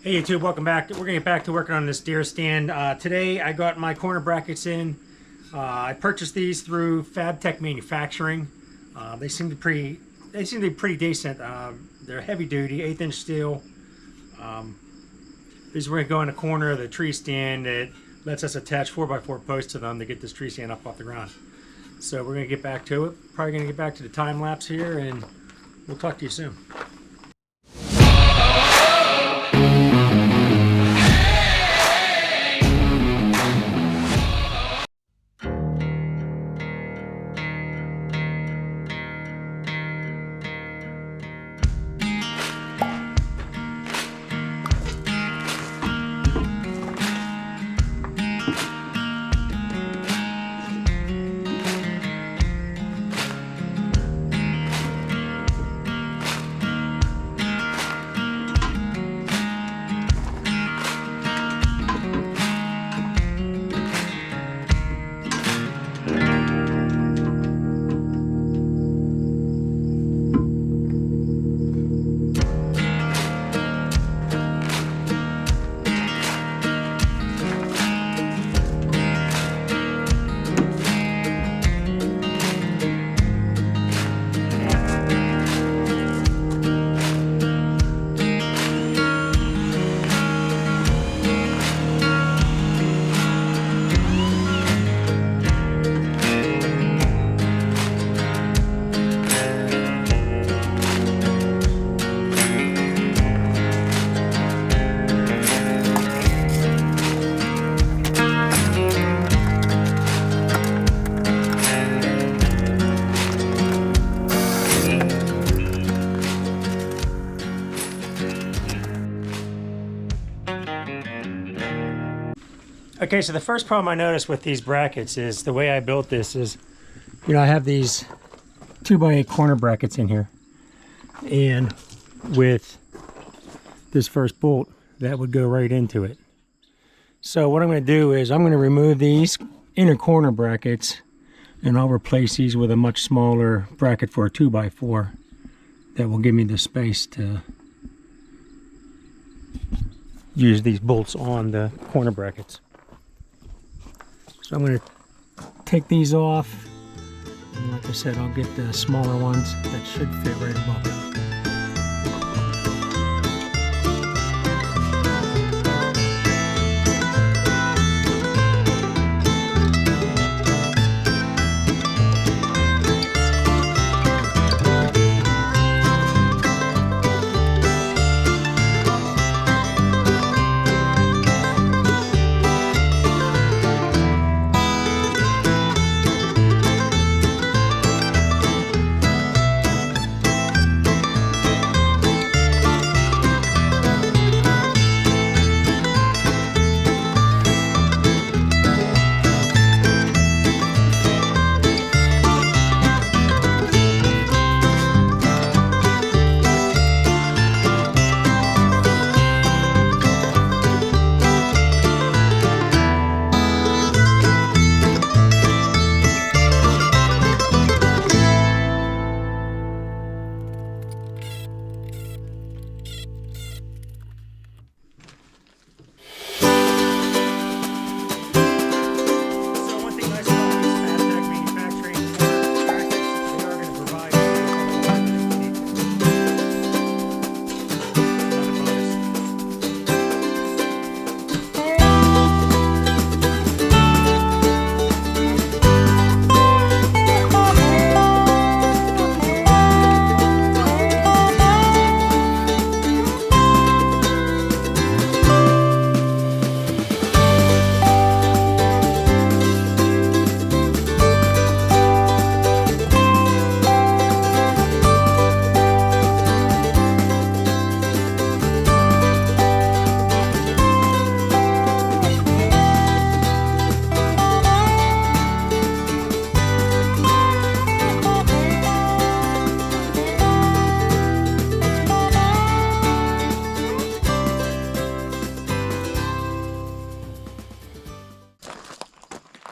Hey YouTube, welcome back. We're gonna get back to working on this deer stand. Today I got my corner brackets in. I purchased these through FabTech manufacturing. They seem to be pretty decent. They're heavy duty, 1/8 inch steel. These we're gonna go in the corner of the tree stand that lets us attach 4x4 posts to them to get this tree stand up off the ground. So we're gonna get back to it. Probably gonna get back to the time lapse here, and we'll talk to you soon. Okay, so the first problem I noticed with these brackets is the way I built this is, I have these 2x8 corner brackets in here, and with this first bolt, that would go right into it. So what I'm going to do is I'm going to remove these inner corner brackets, and I'll replace these with a much smaller bracket for a 2x4 that will give me the space to use these bolts on the corner brackets. So I'm going to take these off, and like I said, I'll get the smaller ones that should fit right above it.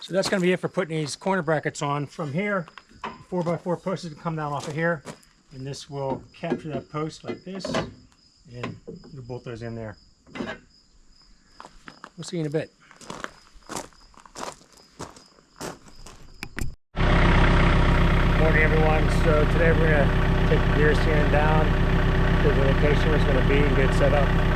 So that's going to be it for putting these corner brackets on. From here, 4x4 post is going to come down off of here, and this will capture that post like this, and you'll bolt those in there. We'll see you in a bit. Morning, everyone. So today we're gonna take the deer stand down to the location where it's gonna be and get set up.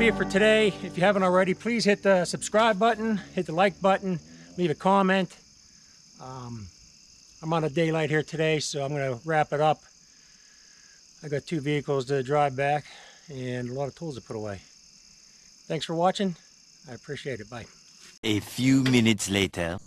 be it for today. If you haven't already, please hit the subscribe button, hit the like button, leave a comment. I'm on a daylight here today, so I'm going to wrap it up. I got 2 vehicles to drive back and a lot of tools to put away. Thanks for watching. I appreciate it. Bye. A few minutes later.